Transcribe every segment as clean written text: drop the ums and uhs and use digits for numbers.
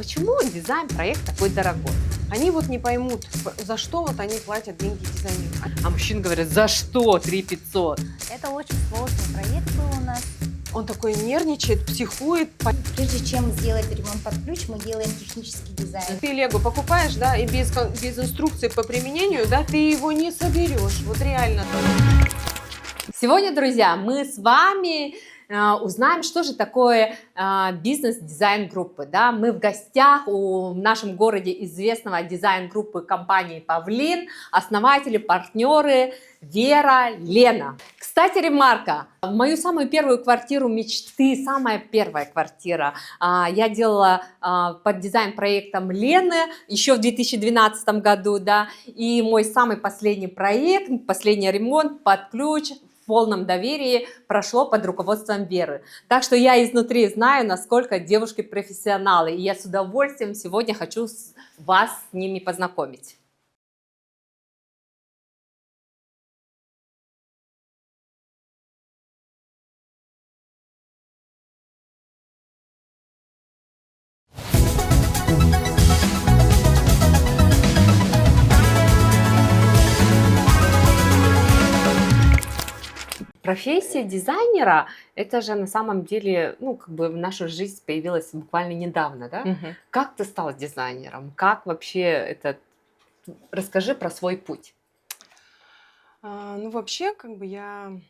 Почему дизайн-проект такой дорогой? Они вот не поймут, за что вот они платят деньги дизайнеру. А мужчины говорят, за что 3500? Это очень сложный проект был у нас. Он такой нервничает, психует. Прежде чем сделать ремонт под ключ, мы делаем технический дизайн. Ты Лего покупаешь, да, и без инструкции по применению, да, ты его не соберешь. Вот реально. Сегодня, друзья, мы с вами узнаем, что же такое бизнес-дизайн группы. Да? Мы в гостях в нашем городе известного дизайн-группы компании «Павлин», основатели, партнеры Вера, Лена. Кстати, ремарка. Мою самую первую квартиру мечты, самая первая квартира, я делала под дизайн-проектом Лены еще в 2012 году, да, и мой самый последний проект, последний ремонт под ключ, в полном доверии прошло под руководством Веры. Так что я изнутри знаю, насколько девушки профессионалы, и я с удовольствием сегодня хочу вас с ними познакомить. Профессия дизайнера, это же на самом деле, ну, как бы в нашу жизнь появилась буквально недавно, да? Мгм. Как ты стала дизайнером? Как вообще это? Расскажи про свой путь. Ну, вообще, как бы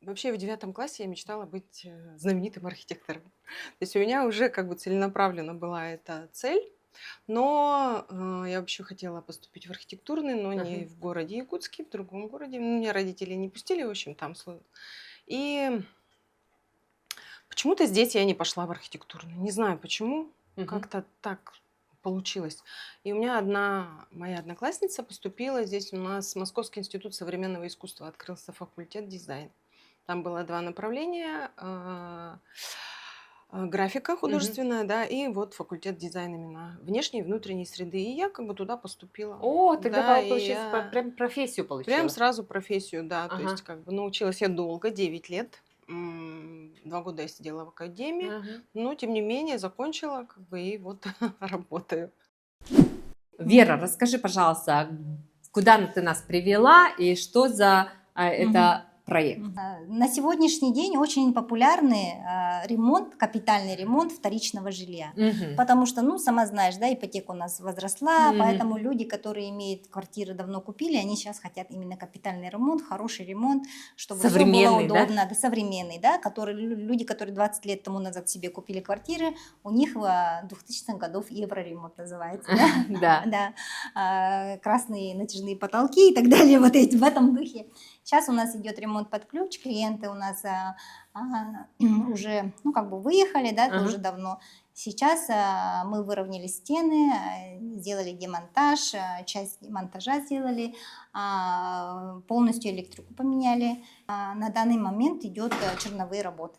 вообще в 9 классе я мечтала быть знаменитым архитектором. То есть у меня уже как бы целенаправленно была эта цель. Но я вообще хотела поступить в архитектурный, но не в городе Якутске, в другом городе. Меня родители не пустили, в общем, там. И почему-то здесь я не пошла в архитектурный. Не знаю почему, как-то так получилось. И у меня моя одноклассница поступила здесь у нас в Московский институт современного искусства, открылся факультет дизайн. Там было 2 направления. Графика художественная, да, и вот факультет дизайна именно внешней и внутренней среды. И я как бы туда поступила. О, ты Да, и получается, прям профессию получила. прям сразу профессию, да. То Ага. есть как бы научилась я долго, 9 лет. 2 года я сидела в академии, но тем не менее закончила как бы и вот работаю. Вера, расскажи, пожалуйста, куда ты нас привела и что за это проект? На сегодняшний день очень популярный ремонт, капитальный ремонт вторичного жилья. Потому что, ну, сама знаешь, да, ипотека у нас возросла, поэтому люди, которые имеют квартиры, давно купили, они сейчас хотят именно капитальный ремонт, хороший ремонт, чтобы все было удобно, да, современный, да, люди, которые 20 лет тому назад себе купили квартиры, у них в 2000-х годов евроремонт называется, да, да, красные натяжные потолки и так далее, вот эти в этом духе. Сейчас у нас идет ремонт под ключ, клиенты у нас уже, ну, как бы выехали, да, тоже давно. Сейчас мы выровняли стены, сделали демонтаж, часть монтажа сделали, полностью электрику поменяли. На данный момент идет черновые работы.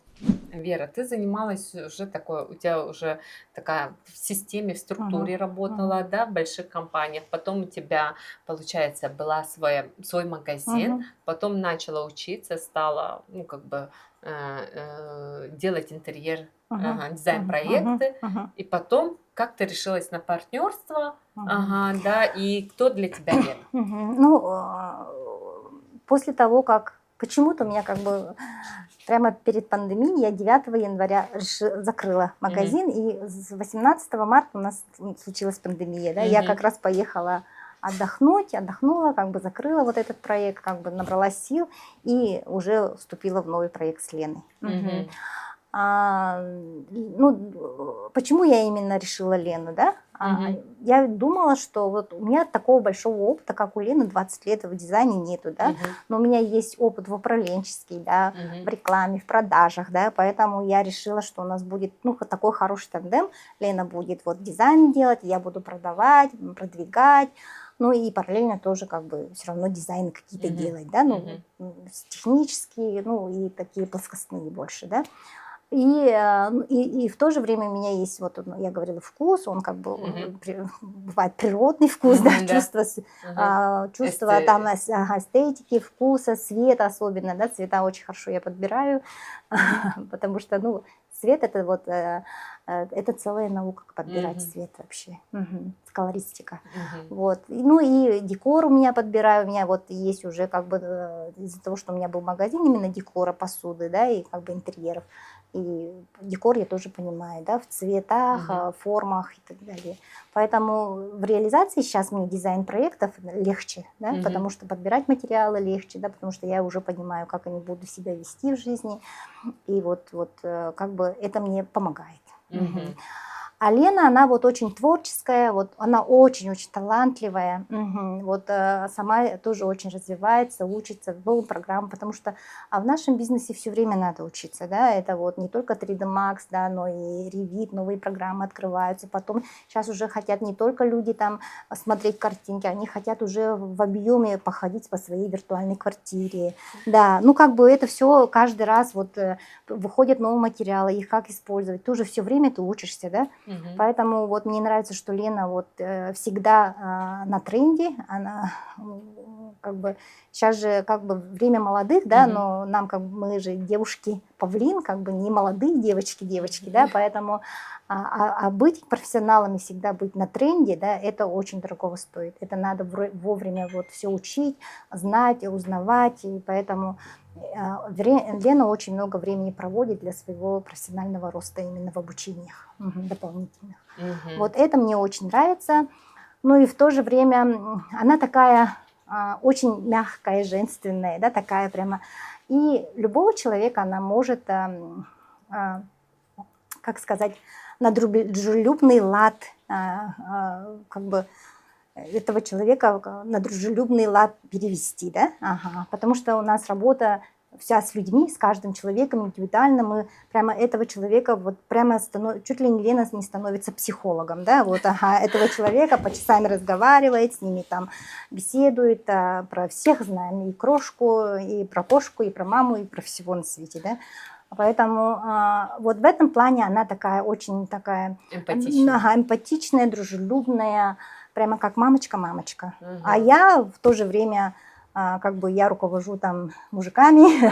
Вера, ты занималась уже такой, у тебя уже такая в системе, в структуре работала, да, в больших компаниях. Потом у тебя, получается, была свой магазин, потом начала учиться, стала, ну, как бы делать интерьер, дизайн-проекты, и потом как ты решилась на партнерство, да, и кто для тебя Лена? Ну, после того, как почему-то у меня как бы прямо перед пандемией я 9 января закрыла магазин, и с 18 марта у нас случилась пандемия, да, я как раз поехала отдохнула, как бы закрыла вот этот проект, как бы набралась сил и уже вступила в новый проект с Леной. Ну, почему я именно решила Лену, да? Я думала, что вот у меня такого большого опыта, как у Лены, 20 лет в дизайне нету, да, но у меня есть опыт в управленческий, да, в рекламе, в продажах, да, поэтому я решила, что у нас будет, ну, такой хороший тандем. Лена будет вот дизайн делать, я буду продавать, продвигать, ну и параллельно тоже как бы все равно дизайны какие-то делать, да, ну, технические, ну и такие плоскостные больше, да. И в то же время у меня есть, вот я говорила, вкус, он как бы бывает природный вкус, да, чувство там эстетики, вкуса, цвета особенно, да, цвета очень хорошо я подбираю, потому что, ну, цвет это вот это целая наука, как подбирать Мгм. цвет вообще. Колористика. Мгм. Вот. Ну и декор у меня подбираю. У меня вот есть уже как бы из-за того, что у меня был магазин именно декора, посуды, да, и как бы интерьеров. И декор я тоже понимаю, да, в цветах, Мгм. формах и так далее. Поэтому в реализации сейчас мне дизайн проектов легче, да, Мгм. потому что подбирать материалы легче, да, потому что я уже понимаю, как они будут себя вести в жизни. И вот как бы это мне помогает. Мгм. А Лена, она вот очень творческая, вот она очень-очень талантливая, вот сама тоже очень развивается, учится, новым программам, потому что в нашем бизнесе все время надо учиться, да, это вот не только 3D Max, да, но и Revit, новые программы открываются, потом сейчас уже хотят не только люди там смотреть картинки, они хотят уже в объеме походить по своей виртуальной квартире, да, ну как бы это все каждый раз вот выходят новые материалы, их как использовать, тоже все время ты учишься, да. Мгм. Поэтому вот мне нравится, что Лена вот всегда на тренде, она как бы сейчас же как бы время молодых, да, Мгм. но нам как бы мы же девушки-павлин, как бы не молодые девочки, да, поэтому быть профессионалами, всегда быть на тренде, да, это очень дорого стоит. Это надо вовремя вот все учить, знать, узнавать, и поэтому Лена очень много времени проводит для своего профессионального роста именно в обучениях дополнительных. Мгм. Вот это мне очень нравится. Ну и в то же время она такая очень мягкая, женственная, да, такая прямо. И любого человека она может, как сказать, на дружелюбный лад, как бы этого человека на дружелюбный лад перевести, да? Ага. Потому что у нас работа вся с людьми, с каждым человеком индивидуально. Мы прямо этого человека вот прямо чуть ли не Лена не становится психологом, да? Вот, ага, этого человека по часам разговаривает, с ними там беседует, про всех знаем, и крошку, и про кошку, и про маму, и про всего на свете, да? Поэтому вот в этом плане она такая очень такая Эмпатичная. эмпатичная, дружелюбная, прямо как мамочка-мамочка. А Мгм. я в то же время, как бы я руковожу там мужиками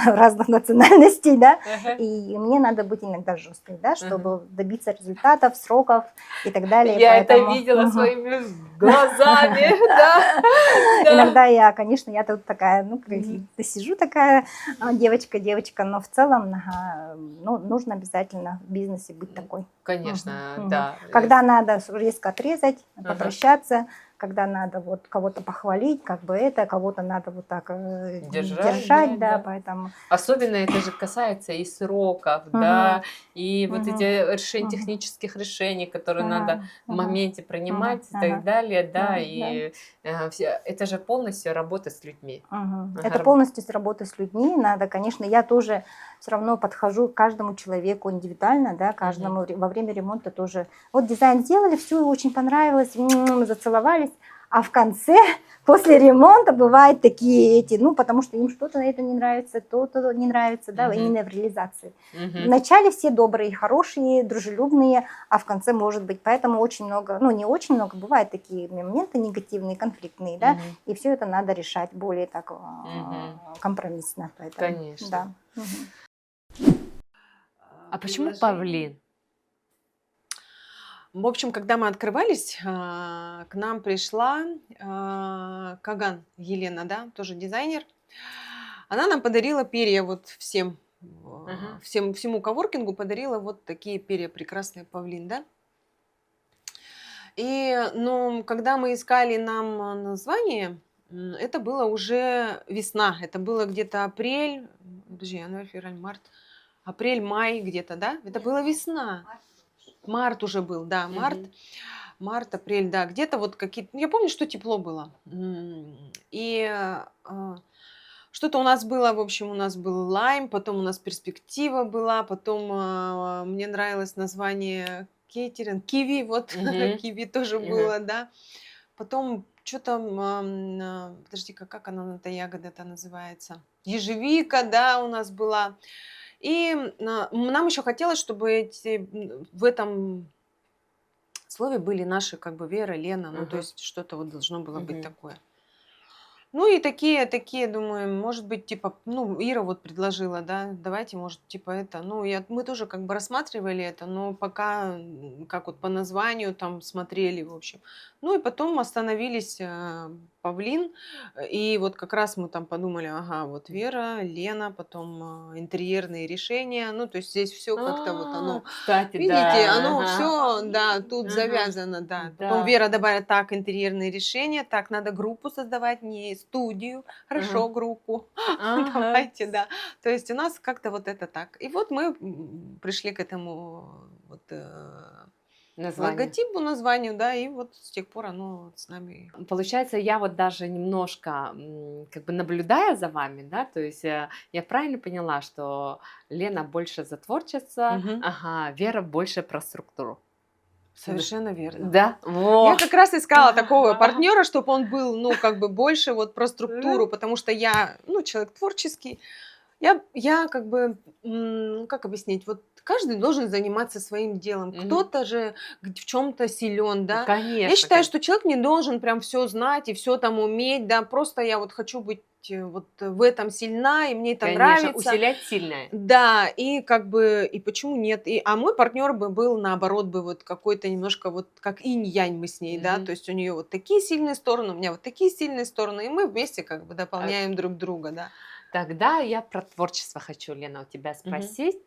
разных национальностей, да, Ага. и мне надо быть иногда жесткой, да, Ага. чтобы добиться результатов, сроков и так далее. Я это Поэтому видела своими глазами, да. Да. иногда я, конечно, я тут такая, ну, Мгм. сижу такая девочка, но в целом ну, нужно обязательно в бизнесе быть такой. Конечно, Мгм. да. Когда надо резко отрезать, Ага. попрощаться, когда надо вот кого-то похвалить, как бы это, кого-то надо вот так держать, да, да. поэтому. Особенно это же касается и сроков, Мгм. да, и вот Мгм. эти Мгм. технических решений, которые надо Ага. в Ага. моменте Ага. принимать и так Ага. далее, да, Да, да. и это же полностью работа с людьми. Мгм. Ага, Это полностью работа с людьми. Надо, конечно, я тоже все равно подхожу к каждому человеку индивидуально, да, каждому во время ремонта тоже. Вот дизайн сделали, все очень понравилось, зацеловались, а в конце, после ремонта, бывают такие эти, ну, потому что им что-то на это не нравится, то-то не нравится, да, Мгм. именно в реализации. Мгм. Вначале все добрые, хорошие, дружелюбные, а в конце может быть. Поэтому очень много, ну, не очень много, бывают такие моменты негативные, конфликтные, да, Мгм. и все это надо решать более так Мгм. компромиссно. Поэтому, Конечно. да. Мгм. А почему павлин? В общем, когда мы открывались, к нам пришла Каган Елена, да, тоже дизайнер. Она нам подарила перья вот всем, Ага. всему коворкингу подарила вот такие перья прекрасные, павлин, да. И, ну, когда мы искали нам название, это было уже весна, это было где-то апрель, подожди, январь, февраль, март, апрель, май где-то, да? Это была весна. Март уже был, да, Мгм. март, апрель, да, где-то вот какие-то, я помню, что тепло было. И что-то у нас было, в общем, у нас был лайм, потом у нас перспектива была, потом мне нравилось название кейтеринг, киви, вот, Мгм. киви тоже Ага. было, да. Потом, что там, подожди, как она, эта ягода-то называется? Ежевика, да, у нас была. И нам еще хотелось, чтобы в этом слове были наши как бы Вера, Лена, ну то Ага. есть что-то вот должно было быть Мгм. такое. Ну и такие, думаю, может быть, типа, ну, Ира вот предложила, да, давайте, может, типа это, ну, мы тоже как бы рассматривали это, но пока, как вот по названию там смотрели, в общем. Ну и потом остановились Павлин, и вот как раз мы там подумали, ага, вот Вера, Лена, потом интерьерные решения, ну, то есть здесь все как-то вот оно, Кстати, видите, да, оно ага, все, да, тут ага, завязано, да. Потом да, Вера добавила, так, интерьерные решения, так, надо группу создавать, не студию, ага, хорошо, группу, ага. давайте, да. То есть у нас как-то вот это так. И вот мы пришли к этому вот, Название. логотипу, названию, да, и вот с тех пор оно вот с нами. Получается, я вот даже немножко как бы наблюдая за вами, да, то есть я правильно поняла, что Лена больше за творчество, Мгм. ага, Вера больше про структуру. Совершенно верно. Да, Я во. как раз искала такого партнера, чтобы он был, ну, как бы больше вот про структуру, потому что я, ну, человек творческий. Я как бы, как объяснить, вот каждый должен заниматься своим делом. Мгм. Кто-то же в чем-то силен, Ну, да. Я конечно, считаю, конечно. что человек не должен прям все знать и все там уметь, да. Просто я вот хочу быть вот в этом сильна, и мне это Конечно, нравится. усилять сильное. Да, и как бы, и почему нет? А мой партнер бы был, наоборот, бы вот какой-то немножко вот как инь-янь мы с ней, да, Мгм. то есть у нее вот такие сильные стороны, у меня вот такие сильные стороны, и мы вместе как бы А, дополняем друг друга, да. Тогда я про творчество хочу, Лена, у тебя Мгм. спросить.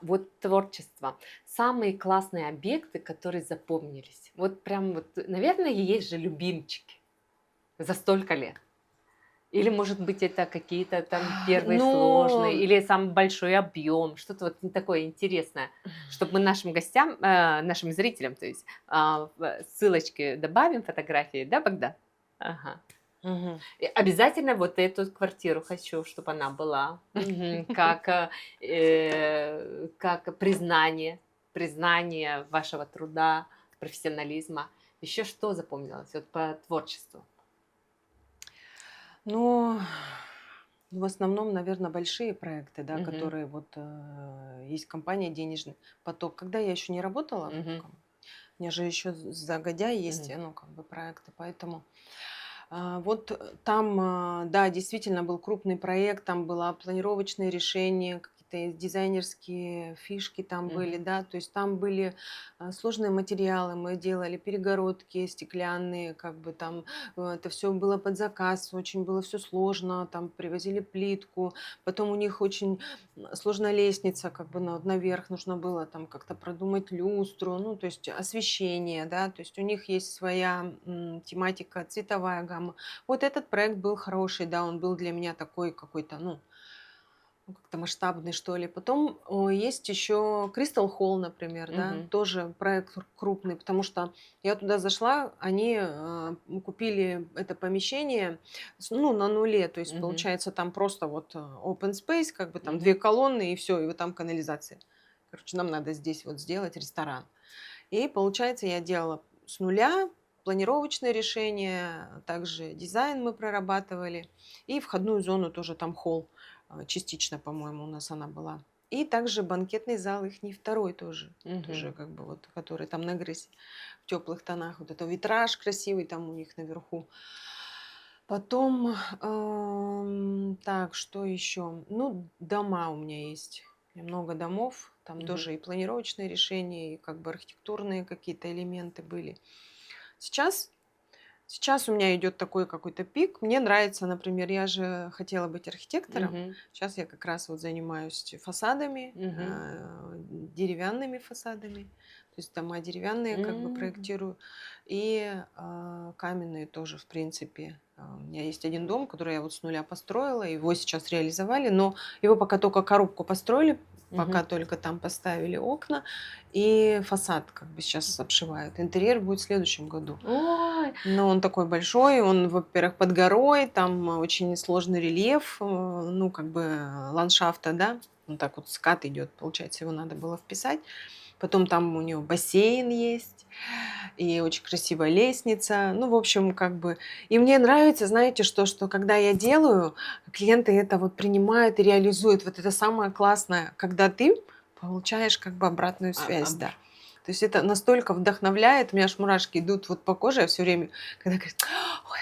Вот творчество. Самые классные объекты, которые запомнились. Вот прям вот, наверное, есть же любимчики за столько лет. Или, может быть, это какие-то там первые сложные, Ну, или самый большой объем, что-то вот такое интересное, чтобы мы нашим гостям, нашим зрителям, то есть ссылочки добавим, фотографии, да, Богдан? Ага. мгм. И обязательно вот эту квартиру хочу, чтобы она была. Мгм. Как признание вашего труда, профессионализма. Еще что запомнилось вот по творчеству? Ну, в основном, наверное, большие проекты, да, Мгм. которые вот есть компания «Денежный поток». Когда я еще не работала, Мгм. у меня же еще загодя есть, Мгм. ну, как бы проекты, поэтому вот там, да, действительно был крупный проект, там было планировочное решение, какие-то дизайнерские фишки там были, Мгм. да, то есть там были сложные материалы, мы делали перегородки стеклянные, как бы там это все было под заказ, очень было все сложно, там привозили плитку, потом у них очень сложная лестница, как бы наверх нужно было там как-то продумать люстру, ну, то есть освещение, да, то есть у них есть своя тематика, цветовая гамма. Вот этот проект был хороший, да, он был для меня такой какой-то, ну, как-то масштабный, что ли. Потом есть еще Crystal Hall, например, да, Мгм. тоже проект крупный, потому что я туда зашла, они купили это помещение, ну, на нуле, то есть Мгм. получается там просто вот open space, как бы там Мгм. 2 колонны и все, и вот там канализация. Короче, нам надо здесь вот сделать ресторан. И получается, я делала с нуля планировочное решение, также дизайн мы прорабатывали, и входную зону тоже там холл, частично, по-моему, у нас она была. И также банкетный зал, их не второй тоже, Мгм. тоже как бы вот, который там на грейсе в теплых тонах, вот это витраж красивый там у них наверху. Потом, так, что еще? Ну, дома у меня есть. У меня много домов. Там Мгм. тоже и планировочные решения, и как бы архитектурные какие-то элементы были. Сейчас, сейчас у меня идет такой какой-то пик. Мне нравится, например, я же хотела быть архитектором. Мгм. Сейчас я как раз вот занимаюсь фасадами, Мгм. деревянными фасадами. То есть дома деревянные как бы М. проектирую. И каменные тоже, в принципе. У меня есть один дом, который я вот с нуля построила. Его сейчас реализовали, но его пока только коробку построили, Мгм. пока только там поставили окна. И фасад как бы сейчас обшивают. Интерьер будет в следующем году. Ой, Но он такой большой, он, во-первых, под горой, там очень сложный рельеф, ну, как бы ландшафта, да. Он так вот скат идет, получается, его надо было вписать. Потом там у него бассейн есть, и очень красивая лестница. Ну, в общем, как бы... И мне нравится, знаете, что когда я делаю, клиенты это вот принимают и реализуют. Вот это самое классное, когда ты получаешь как бы обратную а, связь, об- да. То есть это настолько вдохновляет, у меня аж мурашки идут вот по коже все время, когда говорят, ой,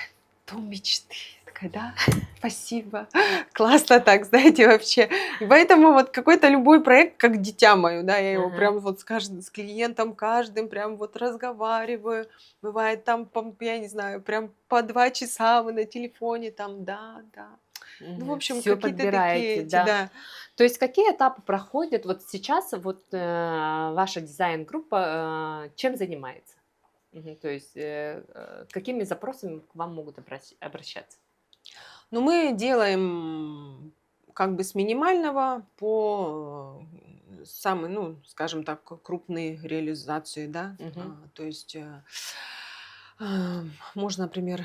Дом мечты. Я такая, да, спасибо. Классно так, знаете, вообще. И поэтому вот какой-то любой проект, как дитя мое, да, я его Ага. прям вот с клиентом каждым прям вот разговариваю. Бывает там, я не знаю, прям по 2 часа мы на телефоне там, да, да. Ну, в общем, Все какие-то такие подбираете, эти, да. да. То есть какие этапы проходят? Вот сейчас вот ваша дизайн-группа чем занимается? То есть какими запросами к вам могут обращаться? Но мы делаем как бы с минимального по самые, ну, скажем так, крупные реализации, да. Мгм. То есть можно, например,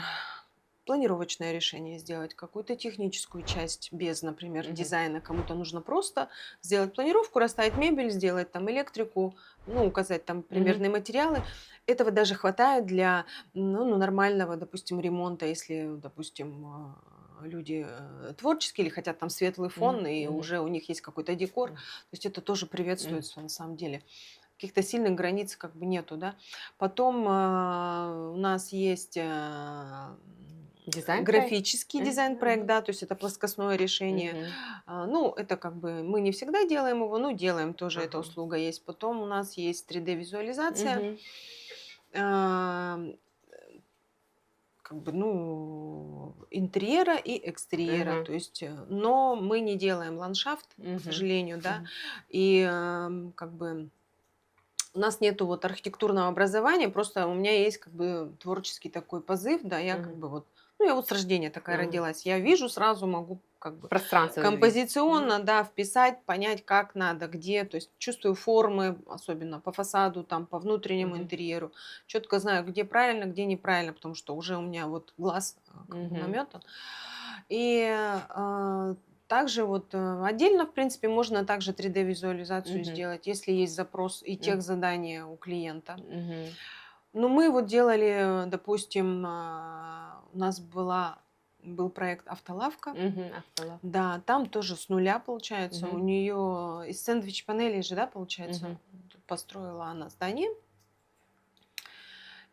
планировочное решение сделать, какую-то техническую часть без, например, Мгм. дизайна. Кому-то нужно просто сделать планировку, расставить мебель, сделать там электрику, ну, указать там примерные материалы. Этого даже хватает для нормального, допустим, ремонта, если, допустим, люди творческие или хотят там светлый фон, и Мгм. уже у них есть какой-то декор. Мгм. То есть это тоже приветствуется на самом деле. Каких-то сильных границ как бы нету, да. Потом у нас есть Дизайн-проект? графический дизайн-проект, да, то есть это плоскостное решение. Мгм. Ну, это как бы мы не всегда делаем его, но делаем тоже, эта Ага. услуга есть. Потом у нас есть 3D-визуализация, Мгм. как бы, ну, интерьера и экстерьера. Ага. То есть, но мы не делаем ландшафт, к Мгм. сожалению, да. Мгм. И как бы у нас нету вот архитектурного образования, просто у меня есть как бы творческий такой позыв, да, я как Мгм. бы вот, ну, я вот с рождения такая Ага. родилась, я вижу, сразу могу как бы Пространство видеть. композиционно, да, вписать, понять, как надо, где, то есть чувствую формы, особенно по фасаду, там, по внутреннему Мгм. интерьеру, четко знаю, где правильно, где неправильно, потому что уже у меня вот глаз как бы Мгм. наметан. И также вот отдельно, в принципе, можно также 3D-визуализацию Мгм. сделать, если есть запрос и тех Мгм. задания у клиента. Мгм. Но мы вот делали, допустим, у нас был проект «Автолавка». Мгм. Автолав. Да, там тоже с нуля, получается. У Мгм. нее из сэндвич-панелей же, да, получается, Мгм. построила она здание.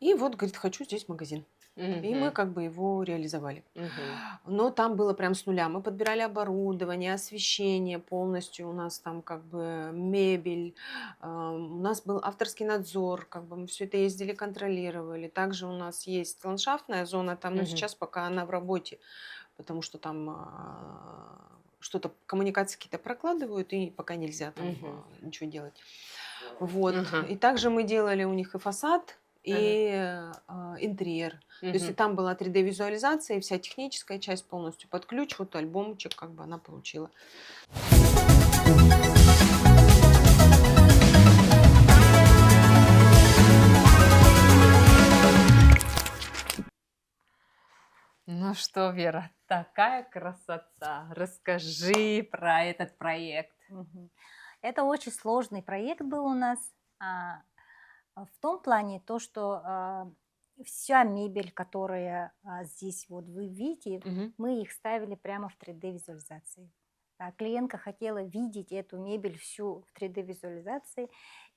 И вот, говорит, хочу здесь магазин. И мы Мгм. как бы его реализовали. Мгм. Но там было прям с нуля. Мы подбирали оборудование, освещение полностью. У нас там как бы мебель. У нас был авторский надзор. Как бы мы все это ездили, контролировали. Также у нас есть ландшафтная зона там, но Мгм. сейчас пока она в работе, потому что там что-то, коммуникации какие-то прокладывают, и пока нельзя там Мгм. ничего делать. Вот. Ага. И также мы делали у них и фасад, Ага. и интерьер. То есть и Мгм. там была 3D-визуализация, и вся техническая часть полностью под ключ, вот альбомчик как бы она получила. Ну что, Вера, такая красота. Расскажи про этот проект. Мгм. Это очень сложный проект был у нас. а, в том плане, то, что вся мебель, которая здесь вот вы видите, Мгм. мы их ставили прямо в 3D-визуализации. Клиентка хотела видеть эту мебель всю в 3D-визуализации.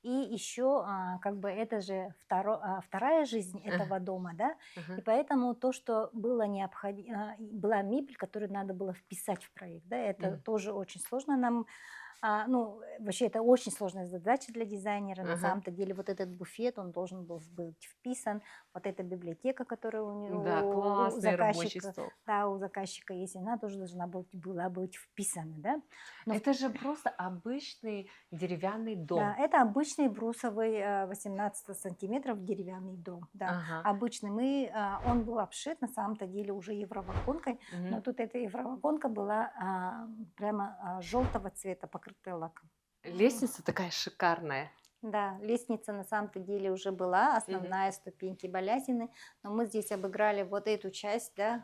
И еще как бы это же вторая жизнь Ага. этого дома, да? Ага. И поэтому то, что было необходимо, была мебель, которую надо было вписать в проект, да, это Мгм. тоже очень сложно нам. Вообще это очень сложная задача для дизайнера. На Ага. самом-то деле вот этот буфет, он должен был быть вписан. Вот эта библиотека, которая Да, у классный рабочий заказчика, стол. да, у заказчика есть, она тоже была быть вписана, да. Но Это же просто обычный деревянный да, дом. это обычный брусовый 18 сантиметров деревянный дом, да. Ага. Обычный он был обшит на самом-то деле уже евровагонкой, но Мгм. тут эта евровагонка была прямо желтого цвета, покрытая лаком. Лестница такая шикарная. Да, лестница на самом-то деле уже была, Мгм. основная ступеньки балясины, но мы здесь обыграли вот эту часть, да.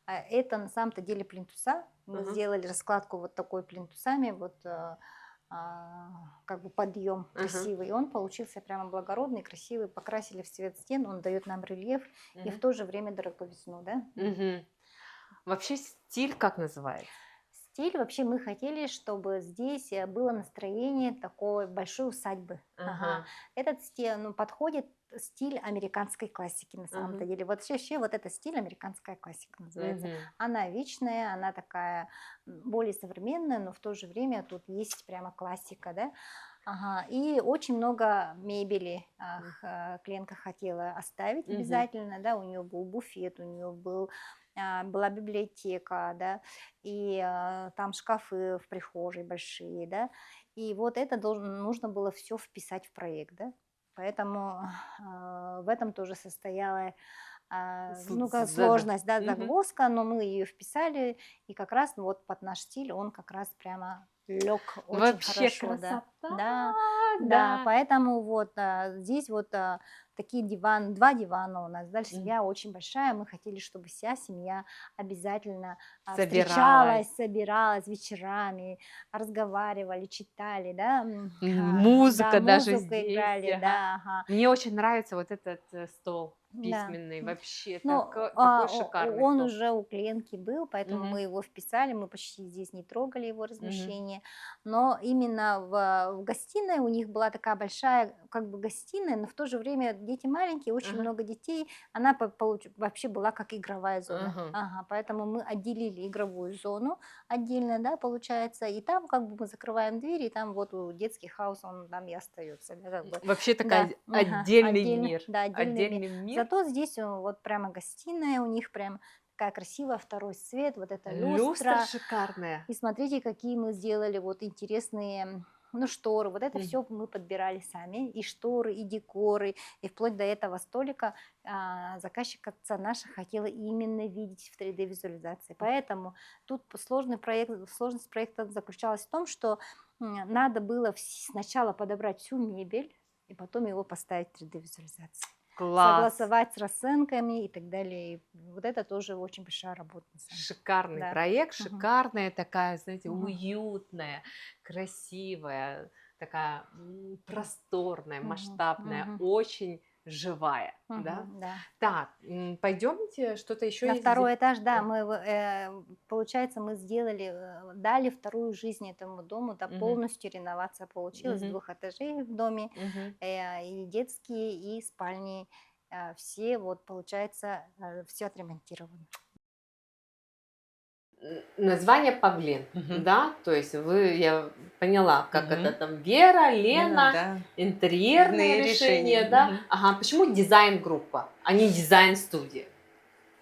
Это на самом-то деле плинтуса. Мы Ага. сделали раскладку вот такой плинтусами, вот как бы подъем Ага. красивый. И он получился прямо благородный, красивый. Покрасили в цвет стен, он дает нам рельеф и в Мгм. то же время дороговизну, да. Мгм. Вообще стиль как называется? Стиль вообще мы хотели, чтобы здесь было настроение такой большой усадьбы. Ага. Ага. Этот стиль, ну, подходит стиль американской классики на самом-то Мгм. деле. Вот вообще вот это стиль американская классика называется. Мгм. Она вечная, она такая более современная, но в то же время тут есть прямо классика, да. Ага. И очень много мебели клиентка хотела оставить Мгм. обязательно, да. У нее был буфет, у нее была библиотека, да, и там шкафы в прихожей большие, да. И вот это нужно было все вписать в проект, да. Поэтому в этом тоже состояла ну-ка, сложность, да, Мгм. загвоздка, но мы ее вписали, и как раз вот под наш стиль он как раз прямо лег очень Вообще хорошо, да. красота, Да, да, да. поэтому вот здесь вот такие два дивана у нас. Дальше М. семья очень большая, мы хотели, чтобы вся семья обязательно Собиралась. встречалась, собиралась вечерами, разговаривали, читали, да, да, Музыка даже музыку здесь, играли, ага. да, ага, Мне очень нравится вот этот стол да. письменный, вообще Ну, такой шикарный он стол. уже у клиентки был, поэтому Мгм. мы его вписали, мы почти здесь не трогали его Мгм. размещение. Но именно в гостиной у них была такая большая как бы гостиная, но в то же время дети маленькие, очень Ага. много детей. Она вообще была как игровая зона. Ага. Ага, поэтому мы отделили игровую зону отдельно, да, получается. И там как бы мы закрываем двери, и там вот детский хаус, он там и остается. Да, как бы. Вообще Да, такая ага, отдельный мир. да, отдельный мир. Отдельный мир. Зато здесь вот прямо гостиная у них прям такая красивая, второй свет, вот эта Люстра люстра. шикарная. И смотрите, какие мы сделали вот интересные, ну, шторы. Вот это Мгм. все мы подбирали сами. И шторы, и декоры, и вплоть до этого столика заказчица наша хотела именно видеть в 3D-визуализации. Поэтому тут сложность проекта заключалась в том, что надо было сначала подобрать всю мебель, и потом его поставить в 3D-визуализации. Класс. Согласовать с расценками и так далее. И вот это тоже очень большая работа, на самом деле. Шикарный Да. проект, Мгм. шикарная такая, знаете, Мгм. уютная, красивая, такая просторная, Мгм. масштабная, Мгм. очень живая, да? Мгм. Да. Так, пойдемте, что-то еще На есть второй этаж, да, Да. получается, мы сделали, дали вторую жизнь этому дому, да, Мгм. полностью реновация получилась, Мгм. 2 этажей в доме, Мгм. и детские, и спальни, все вот, получается, все отремонтировано. Название Павлин, Мгм. да? То есть я поняла, как это Мгм. там Вера, Лена, Лена, да. интерьерное Иные решение, решения. да? Мгм. Ага, почему дизайн-группа, а не дизайн-студия?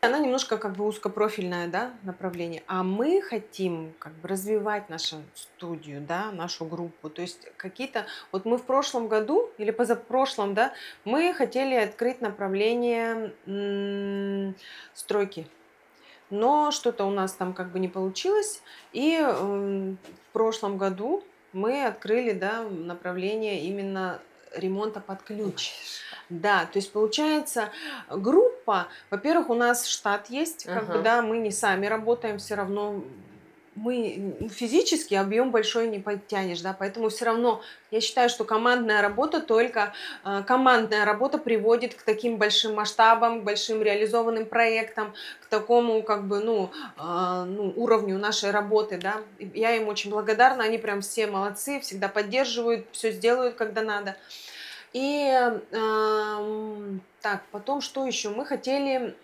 Она немножко как бы узкопрофильное, да, направление, а мы хотим как бы развивать нашу студию, да, нашу группу. То есть какие-то... Вот мы в прошлом году или позапрошлом, да, мы хотели открыть направление стройки. Но что-то у нас там как бы не получилось. И в прошлом году мы открыли, да, направление именно ремонта под ключ. Да, то есть получается группа, во-первых, у нас штат есть, как бы, Ага. да, мы не сами работаем, все равно физически объем большой не подтянешь, да, поэтому все равно я считаю, что командная работа командная работа приводит к таким большим масштабам, к большим реализованным проектам, к такому как бы, уровню нашей работы, да. И я им очень благодарна, они прям все молодцы, всегда поддерживают, все сделают, когда надо. И так, потом что еще? Мы хотели...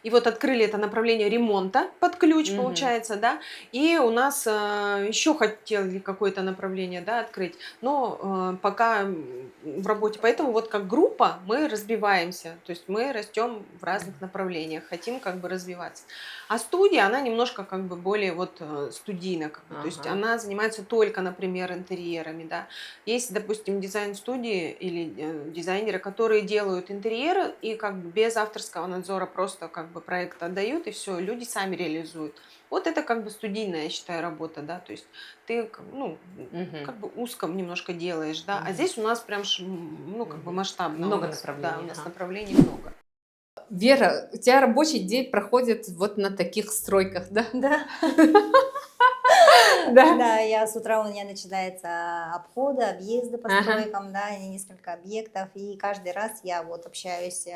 И вот открыли это направление ремонта под ключ, Мгм. получается, да. И у нас еще хотели какое-то направление, да, открыть, но пока в работе. Поэтому вот как группа мы разбиваемся, то есть мы растем в разных направлениях, хотим как бы развиваться. А студия, она немножко как бы более вот студийна, как бы, то есть Ага. она занимается только, например, интерьерами, да. Есть, допустим, дизайн-студии или дизайнеры, которые делают интерьеры и как бы без авторского надзора просто как бы проект отдают, и все, люди сами реализуют. Вот это как бы студийная, я считаю, работа, да, то есть ты, Мгм. как бы узко немножко делаешь, да, а Мгм. здесь у нас прям, как бы Мгм. масштабно Много у нас, да, направлений, у нас ага. направлений много. Вера, у тебя рабочий день проходит вот на таких стройках, да? Да. Да? Да, я с утра у меня начинается обходы, объезды по Ага. стройкам, да, и несколько объектов, и каждый раз я вот общаюсь,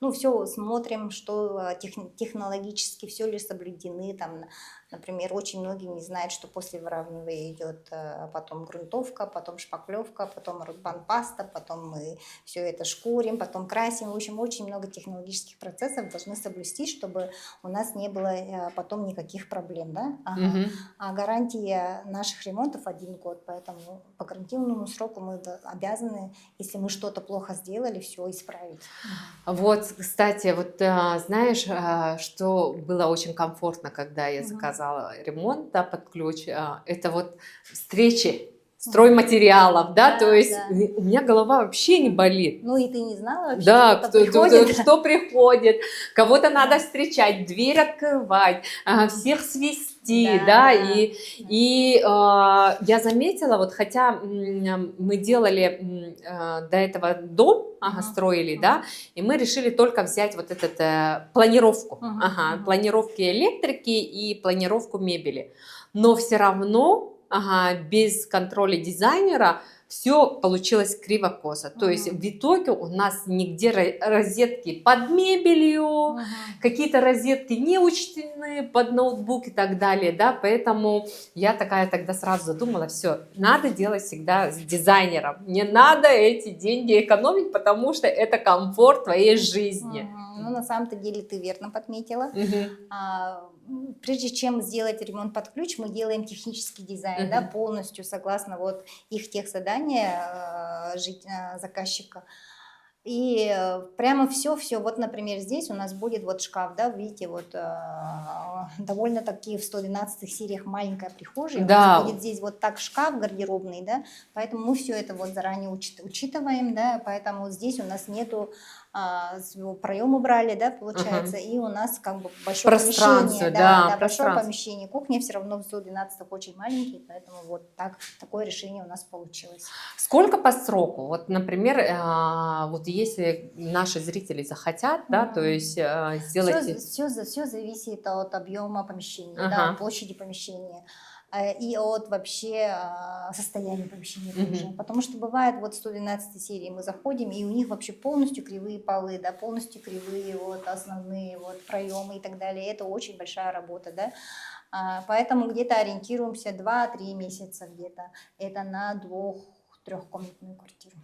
ну, все смотрим, что технологически, все ли соблюдены, там, например, очень многие не знают, что после выравнивания идет потом грунтовка, потом шпаклевка, потом ротбан-паста, потом мы все это шкурим, потом красим, в общем, очень много технологических процессов должны соблюсти, чтобы у нас не было потом никаких проблем, да. Ага. Мгм. А гарантия наших ремонтов 1 год, поэтому по гарантийному сроку мы обязаны, если мы что-то плохо сделали, все исправить. Вот, кстати, вот знаешь, что было очень комфортно, когда я Мгм. заказала ремонт, да, под ключ, это вот встречи стройматериалов, да, то Да, есть да. у меня голова вообще не болит. Ну и ты не знала вообще, Да, кто-то кто приходит. кто приходит, кого-то надо Да. встречать, дверь открывать, всех свести, Да, да, да. и я заметила, вот хотя мы делали до этого дом, Мгм. строили, да, и мы решили только взять вот этот планировку, Мгм, мгм. планировки электрики и планировку мебели, но все равно, без контроля дизайнера все получилось криво-косо. То есть в итоге у нас нигде розетки под мебелью, Мгм. какие-то розетки не учтены под ноутбук и так далее, да, поэтому я такая тогда сразу задумала, все, надо делать всегда с дизайнером, не надо эти деньги экономить, потому что это комфорт твоей жизни. Мгм. Ну, на самом-то деле ты верно подметила. Мгм. Прежде чем сделать ремонт под ключ, мы делаем технический дизайн, да, Мгм. полностью согласно вот их техзадания заказчика. И прямо все, вот, например, здесь у нас будет вот шкаф, да, видите, вот довольно-таки в 112 сериях маленькая прихожая, у Да. нас будет здесь вот так шкаф гардеробный, да, поэтому мы все это вот заранее учитываем, да, поэтому здесь у нас нету проем убрали, да, получается, и у нас как бы большое Пространство, помещение, да, большое пространство. помещение, кухня все равно в 112 очень маленький, поэтому вот такое решение у нас получилось. Сколько по сроку? Вот, например, вот если наши зрители захотят, да, то есть сделать... Все зависит от объема помещения, да, Ага. от площади помещения и от вообще состояния помещения тоже. Мгм. Потому что бывает вот в 112 серии мы заходим, и у них вообще полностью кривые полы, да, полностью кривые вот основные вот проемы и так далее. Это очень большая работа, да. Поэтому где-то ориентируемся 2-3 месяца где-то. Это на 2-3-комнатную квартиру.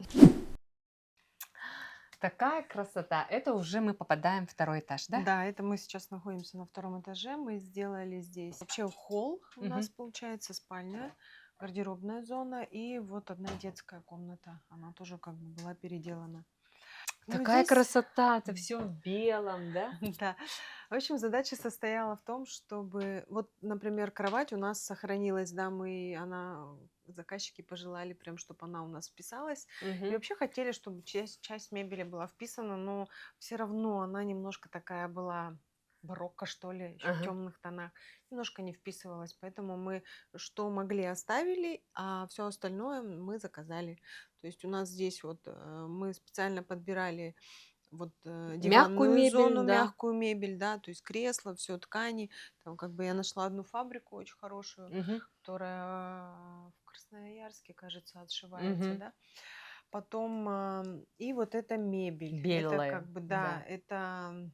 Такая красота. Это уже мы попадаем в второй этаж, да? Да, это мы сейчас находимся на втором этаже. Мы сделали здесь вообще холл у Мгм. нас получается, спальня, гардеробная зона и вот одна детская комната. Она тоже как бы была переделана. Ну, Такая здесь, красота, это все в белом, да? да. В общем, задача состояла в том, чтобы вот, например, кровать у нас сохранилась, да, заказчики пожелали прям, чтобы она у нас вписалась. И Мгм. вообще хотели, чтобы часть мебели была вписана, но все равно она немножко такая была барокко, что ли, еще в Ага. темных тонах, немножко не вписывалась. Поэтому мы что могли оставили, а все остальное мы заказали. То есть у нас здесь вот мы специально подбирали вот Мягкую диванную зону, мебель, да. мягкую мебель, да, то есть кресла, все ткани. Там как бы я нашла одну фабрику очень хорошую, Мгм. которая в Красноярске, кажется, отшивается, Мгм. да. Потом и вот эта мебель, это Белая, как бы, да, да. это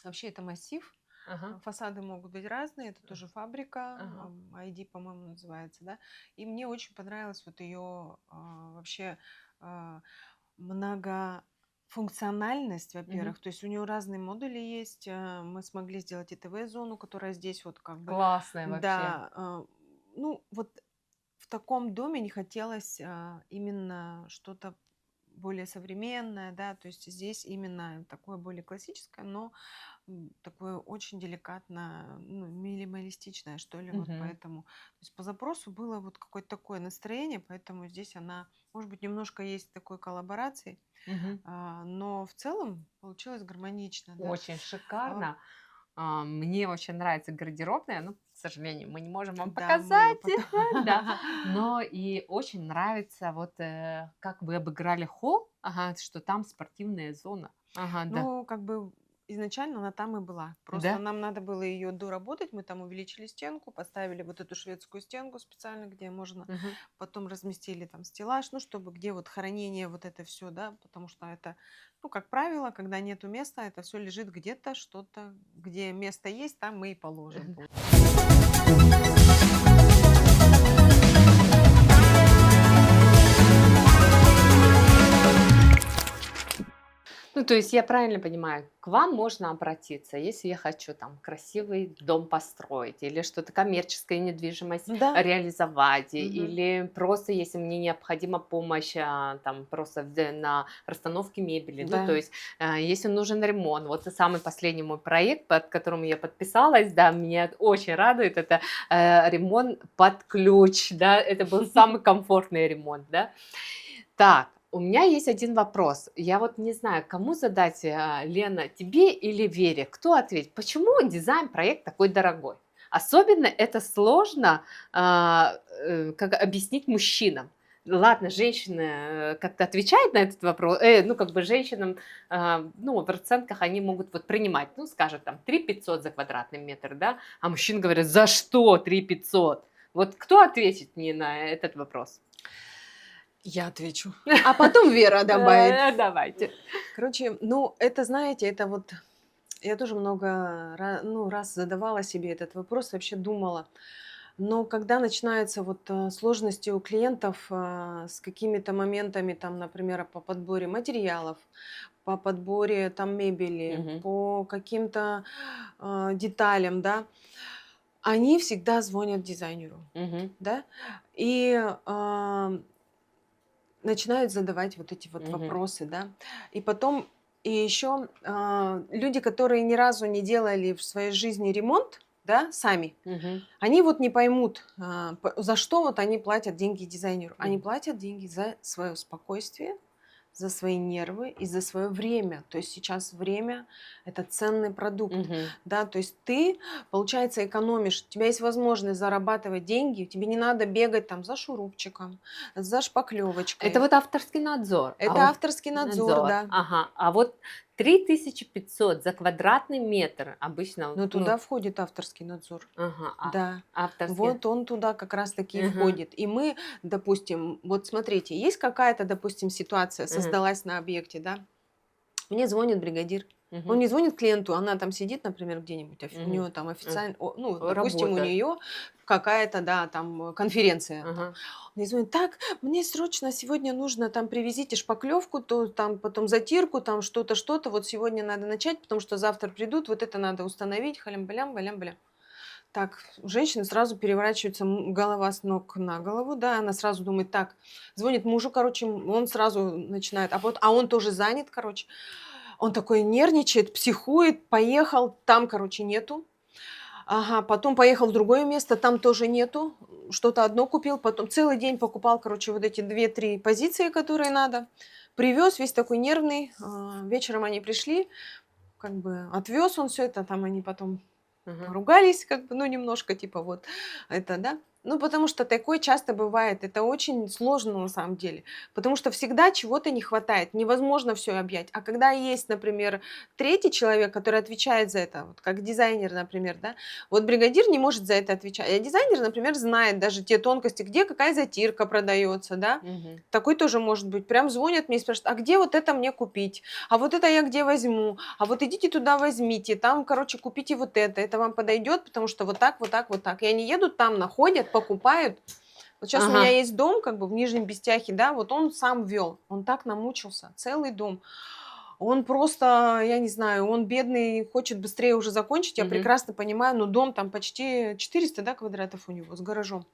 вообще это массив. Ага. Фасады могут быть разные, это тоже фабрика, Ага. ID, по-моему, называется, да. И мне очень понравилась вот ее вообще а, многофункциональность, Мгм. во-первых, то есть у нее разные модули есть, мы смогли сделать и ТВ-зону, которая здесь вот как бы, Классная вообще. да, ну вот в таком доме не хотелось именно что-то более современное, да, то есть здесь именно такое более классическое, но такое очень деликатно, ну, минималистичное, что ли, вот Мгм. поэтому. То есть по запросу было вот какое-то такое настроение, поэтому здесь она, может быть, немножко есть такой коллаборации, Мгм. но в целом получилось гармонично, да. Очень А, шикарно. Мне очень нравится гардеробная, но, к сожалению, мы не можем вам Да, мы ее показать, потом... да. Но и очень нравится вот как вы обыграли холл, ага, что там спортивная зона. Ага, да. Ну, как бы изначально она там и была. Просто Да? нам надо было ее доработать. Мы там увеличили стенку, поставили вот эту шведскую стенку специально, где можно. Мгм. Потом разместили там стеллаж, ну, чтобы где вот хранение вот это все, да, потому что это, ну, как правило, когда нету места, это все лежит где-то, что-то, где место есть, там мы и положим. Ну, то есть я правильно понимаю, к вам можно обратиться, если я хочу там красивый дом построить или что-то коммерческая недвижимость Да. реализовать, Мгм. или просто если мне необходима помощь там просто на расстановке мебели, ну, то Да. есть если нужен ремонт, вот и самый последний мой проект, под которым я подписалась, да, меня очень радует, это ремонт под ключ, да, это был самый комфортный ремонт, да. Так, у меня есть один вопрос. Я вот не знаю, кому задать, Лена, тебе или Вере? Кто ответит? Почему дизайн-проект такой дорогой? Особенно это сложно как объяснить мужчинам. Ладно, женщины как-то отвечают на этот вопрос, ну, как бы женщинам, ну, в расценках они могут вот принимать, ну, скажут там 3 500 за квадратный метр, да, а мужчины говорят, за что 3 500? Вот кто ответит мне на этот вопрос? Я отвечу. А потом Вера добавит. Давайте. Короче, ну, это, знаете, это вот я тоже много ну, раз задавала себе этот вопрос, вообще думала. Но когда начинаются вот сложности у клиентов с какими-то моментами, там, например, по подборе материалов, по подборе там мебели, Мгм. по каким-то деталям, да, они всегда звонят дизайнеру, Мгм. да, и начинают задавать вот эти вот Мгм. вопросы, да. И потом, и еще люди, которые ни разу не делали в своей жизни ремонт, да, сами, Мгм. они вот не поймут, за что вот они платят деньги дизайнеру. Они Мгм. платят деньги за свое спокойствие, за свои нервы и за свое время. То есть сейчас время – это ценный продукт. Мгм. Да, то есть ты, получается, экономишь. У тебя есть возможность зарабатывать деньги, тебе не надо бегать там за шурупчиком, за Это шпаклевочкой. вот авторский надзор. А Это вот авторский надзор, надзор. да. Ага. А вот 3500 за квадратный метр обычно, Но ну, туда входит авторский надзор. ага, Да, авторский. вот он туда как раз-таки и Мгм. входит. И мы, допустим, вот смотрите, есть какая-то, допустим, ситуация Мгм. создалась на объекте, да? Мне звонит бригадир. Он Мгм. не звонит клиенту, она там сидит, например, где-нибудь, у Мгм. нее там официально, ну, О, допустим, у работа. нее какая-то, да, там конференция. Там. Ага. Мне звонит, так, мне срочно сегодня нужно, там, привезите шпаклевку, то там потом затирку, там что-то, что-то, вот сегодня надо начать, потому что завтра придут, вот это надо установить, халям-балям, балям-балям. Так, у женщины сразу переворачивается голова с ног на голову, да, она сразу думает, так, звонит мужу, короче, он сразу начинает, а он тоже занят, короче, он такой нервничает, психует, поехал, там, короче, нету, ага, потом поехал в другое место, там тоже нету, что-то одно купил, потом целый день покупал, короче, вот эти 2-3 позиции, которые надо, привез, весь такой нервный, вечером они пришли, как бы отвез он все это, там они потом Ага. поругались, как бы, ну, немножко, типа, вот это, да. Ну, потому что такое часто бывает. Это очень сложно на самом деле. Потому что всегда чего-то не хватает. Невозможно все объять. А когда есть, например, третий человек, который отвечает за это, вот как дизайнер, например, да, вот бригадир не может за это отвечать. А дизайнер, например, знает даже те тонкости, где какая затирка продается, да. Мгм. Такой тоже может быть. Прям звонят мне и спрашивают, а где вот это мне купить? А вот это я где возьму? А вот идите туда возьмите, там, короче, купите вот это вам подойдет, потому что вот так, вот так, вот так. И они едут там, находят, покупают. Вот сейчас у меня Ага. есть дом, как бы в Нижнем Бестяхе, да, вот он сам вел, он так намучился, целый дом. Он просто, я не знаю, он бедный, хочет быстрее уже закончить, я Мгм. прекрасно понимаю, но дом там почти 400, да, квадратов у него с гаражом.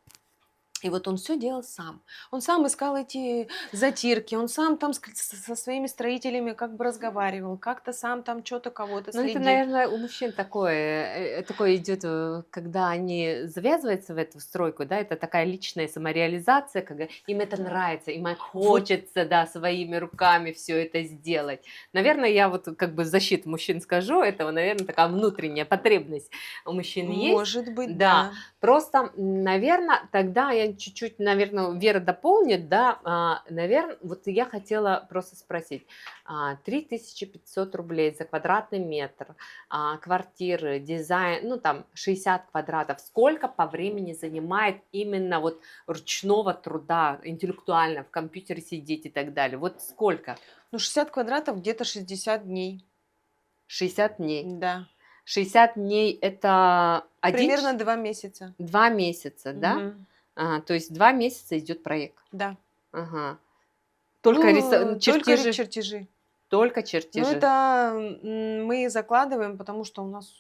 И вот он все делал сам. Он сам искал эти затирки, он сам там со своими строителями как бы разговаривал, как-то сам там что-то кого-то Ну, это, следил. наверное, у мужчин такое идет, когда они завязываются в эту стройку, да, это такая личная самореализация, когда им это нравится, им хочется, да, своими руками все это сделать. Наверное, я вот как бы в защиту мужчин скажу, это, наверное, такая внутренняя потребность у мужчин есть. Может быть, Да, да. просто, наверное, тогда я меня чуть-чуть, наверное, Вера дополнит, да, наверное, вот я хотела просто спросить, 3500 рублей за квадратный метр, квартиры, дизайн, ну там 60 квадратов, сколько по времени занимает именно вот ручного труда, интеллектуально, в компьютере сидеть и так далее, вот сколько? Ну, 60 квадратов где-то 60 дней. 60 дней. Да. 60 дней это Примерно 2 месяца. 2 месяца, да? Мгм. То есть 2 месяца идет проект. Да. Ага. Только Ну, чертежи. чертежи. Только Ну, чертежи. это мы закладываем, потому что у нас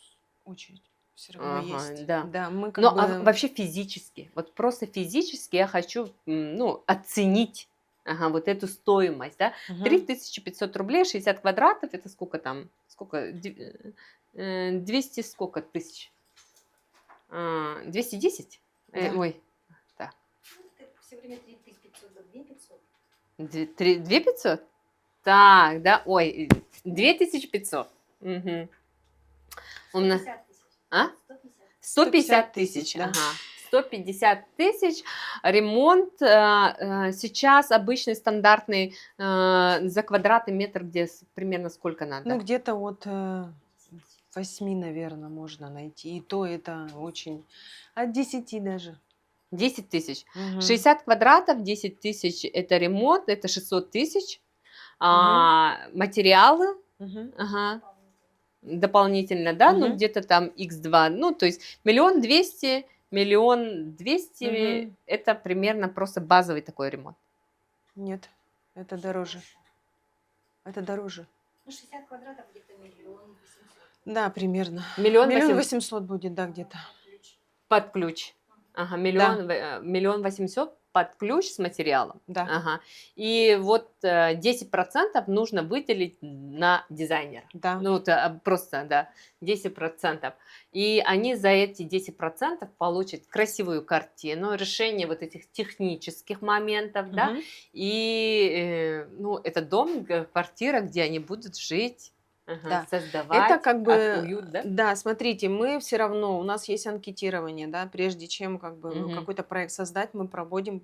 очередь все равно Ага, есть. да. Да, мы как Ну, бы... а вообще физически, вот просто физически я хочу, ну, оценить, вот эту стоимость, да? Мгм. 3500 рублей, 60 квадратов, это сколько там? Сколько? 200 сколько тысяч? 210? Да. Ой, так. Все время 3500 за 2500. 2500? Так, да, ой, 2500. Угу. У нас... 150 тысяч. А? 150. 150 тысяч, тысяч, да. ага. 150 тысяч. Ремонт сейчас обычный стандартный за квадратный метр, где примерно сколько надо? Ну, где-то от 8, наверное, можно найти. И то это очень... От 10 даже. 10 тысяч. Мгм. 60 квадратов, 10 тысяч это ремонт, это 600 тысяч. Материалы, Мгм. ага, дополнительно, да, ну Мгм. где-то там x2, ну то есть 1 200 000, 1 200 000, Мгм. это примерно просто базовый такой ремонт. Нет, это дороже. Это дороже. Ну, 60 квадратов где-то 1 800 000. Да, примерно. 1 Миллион 800 800 будет, да, где-то. под ключ. Ага, 1 800 000 под ключ с материалом. Да. Ага. И вот 10% нужно выделить на дизайнера. Да. Ну, это просто, да, 10%. И они за эти 10% получат красивую картину, решение вот этих технических моментов, да, Мгм. и, ну, это дом, квартира, где они будут жить, Да. создавать Это как бы, уют, да? да, смотрите, мы все равно, у нас есть анкетирование, да, прежде чем как бы Мгм. какой-то проект создать, мы проводим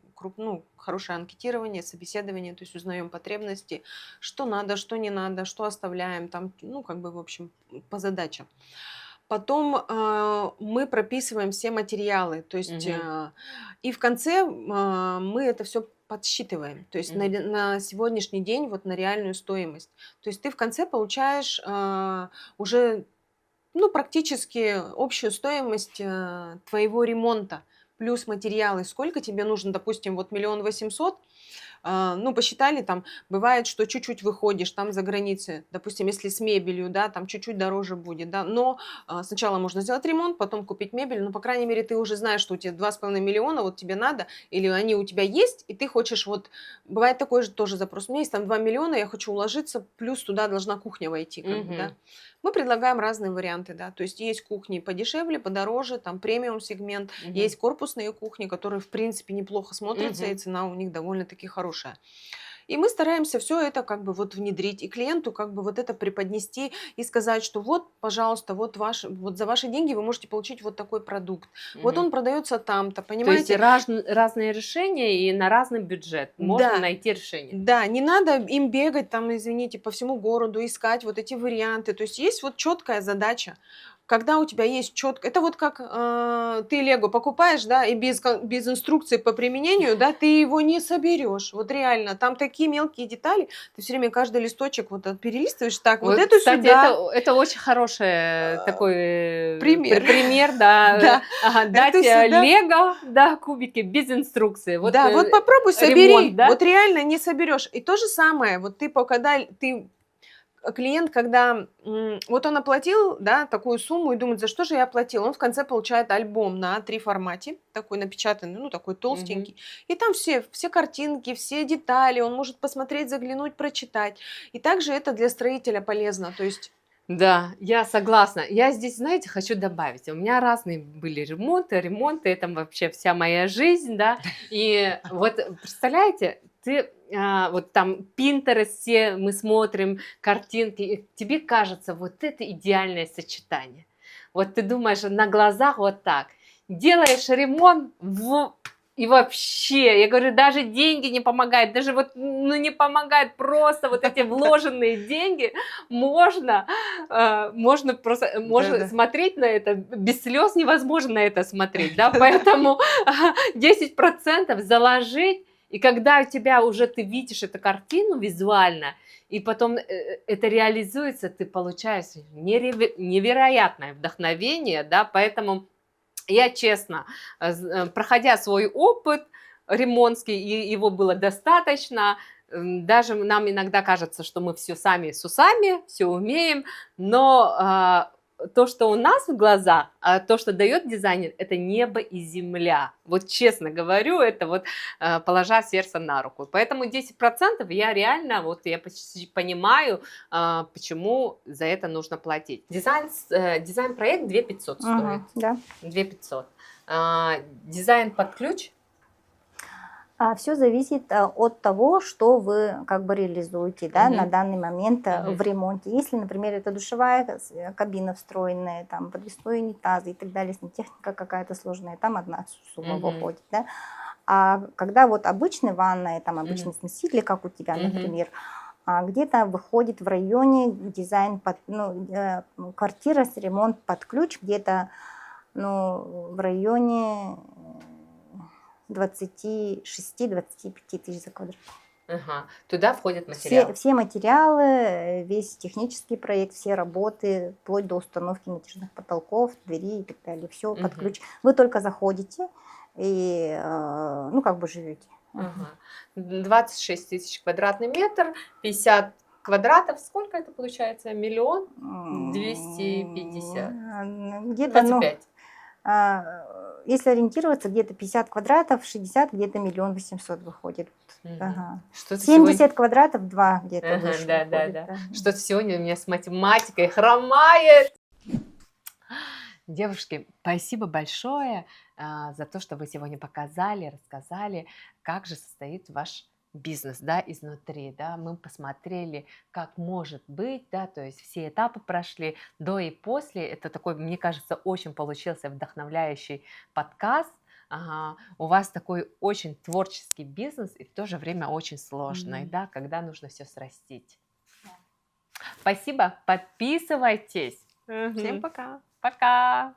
хорошее анкетирование, собеседование, то есть узнаем потребности, что надо, что не надо, что оставляем, там, ну, как бы, в общем, по задачам. Потом мы прописываем все материалы, то есть Мгм. и в конце мы это все подсчитываем, то есть на сегодняшний день вот на реальную стоимость. То есть ты в конце получаешь уже ну, практически общую стоимость твоего ремонта плюс материалы. Сколько тебе нужно, допустим, вот 1 800 000, ну, посчитали, там, бывает, что чуть-чуть выходишь там за границы, допустим, если с мебелью, да, там чуть-чуть дороже будет, да, но сначала можно сделать ремонт, потом купить мебель, но, по крайней мере, ты уже знаешь, что у тебя 2,5 миллиона, вот тебе надо, или они у тебя есть, и ты хочешь, вот, бывает такой же тоже запрос, у меня есть там 2 миллиона, я хочу уложиться, плюс туда должна кухня войти, как бы, да. Мгм. Мы предлагаем разные варианты, да, то есть есть кухни подешевле, подороже, там премиум сегмент, Мгм. есть корпусные кухни, которые, в принципе, неплохо смотрятся, и Мгм. цена у них довольно-таки хорошая. И мы стараемся все это как бы вот внедрить и клиенту как бы вот это преподнести и сказать, что вот, пожалуйста, вот за ваши деньги вы можете получить вот такой продукт. Вот Мгм. он продается там-то, То есть понимаете? разные решения и на разный бюджет можно Да. найти решение. Да, не надо им бегать там, извините, по всему городу, искать вот эти варианты. То есть есть вот четкая задача. Когда у тебя есть четко, это вот как ты Лего покупаешь, да, и без инструкции по применению, да, ты его не соберешь. Вот реально, там такие мелкие детали, ты все время каждый листочек вот перелистываешь, так, вот это Кстати, сюда. это очень хороший такой пример. пример, да. Да, Дать это сюда. Лего, да, кубики без инструкции. Вот, Да, вот попробуй собери, ремонт, да? вот реально не соберешь. И то же самое, вот ты клиент, когда вот он оплатил, да, такую сумму и думает, за что же я оплатил, он в конце получает альбом на А3 формате, такой напечатанный, ну, такой толстенький, и там все картинки, все детали, он может посмотреть, заглянуть, прочитать. И также это для строителя полезно, то есть... Да, я согласна. Я здесь, знаете, хочу добавить. У меня разные были ремонты, это вообще вся моя жизнь, да. И вот представляете, ты вот там Pinterest, все мы смотрим картинки, и тебе кажется, вот это идеальное сочетание. Вот ты думаешь на глазах вот так. Делаешь ремонт, И вообще, я говорю, даже деньги не помогают, даже вот, ну, не помогает просто вот эти вложенные деньги, можно просто, можно Да-да. смотреть на это, без слез невозможно на это смотреть, да, поэтому 10% заложить, и когда у тебя уже ты видишь эту картину визуально, и потом это реализуется, ты получаешь невероятное вдохновение, да, поэтому я честно, проходя свой опыт ремонтский, и его было достаточно, даже нам иногда кажется, что мы все сами с усами, все умеем, но то, что у нас в глазах, то, что дает дизайнер, это небо и земля. Вот честно говорю, это вот положа сердце на руку. Поэтому 10% я реально, вот я почти понимаю, почему за это нужно платить. Дизайн-проект 2500 стоит. Да. 2500. Дизайн под ключ? Все зависит от того, что вы как бы реализуете, да, Мгм. на данный момент Мгм. в ремонте. Если, например, это душевая кабина встроенная, там подвесной унитаз и так далее, сантехника какая-то сложная, там одна сумма Мгм. выходит, да. А когда вот обычная ванная, там обычный Мгм. смеситель, как у тебя, Мгм. например, где-то выходит в районе дизайн под, квартира с ремонт под ключ, где-то, в районе 26-25 тысяч за квадрат. Ага. Туда входит материал. Все материалы, весь технический проект, все работы, вплоть до установки натяжных потолков, двери и так далее. Все под Мгм. ключ. Вы только заходите и, как бы живете. Ага. 26 тысяч квадратный метр, 50 квадратов. Сколько это получается? 1 250 000? Где-то, 25. если ориентироваться, где-то 50 квадратов, 60, где-то 1 800 000 выходит. Мгм. Ага. Что-то 70 сегодня... квадратов, 2 где-то Ага, выше да. выходит, да. Что-то сегодня у меня с математикой хромает. Девушки, спасибо большое за то, что вы сегодня показали, рассказали, как же состоит ваш бизнес, да, изнутри, да, мы посмотрели, как может быть, да, то есть все этапы прошли до и после, это такой, мне кажется, очень получился вдохновляющий подкаст. Ага, у вас такой очень творческий бизнес и в то же время очень сложный, Мгм. да, когда нужно все срастить. Спасибо, подписывайтесь. Всем Мгм. пока. Пока.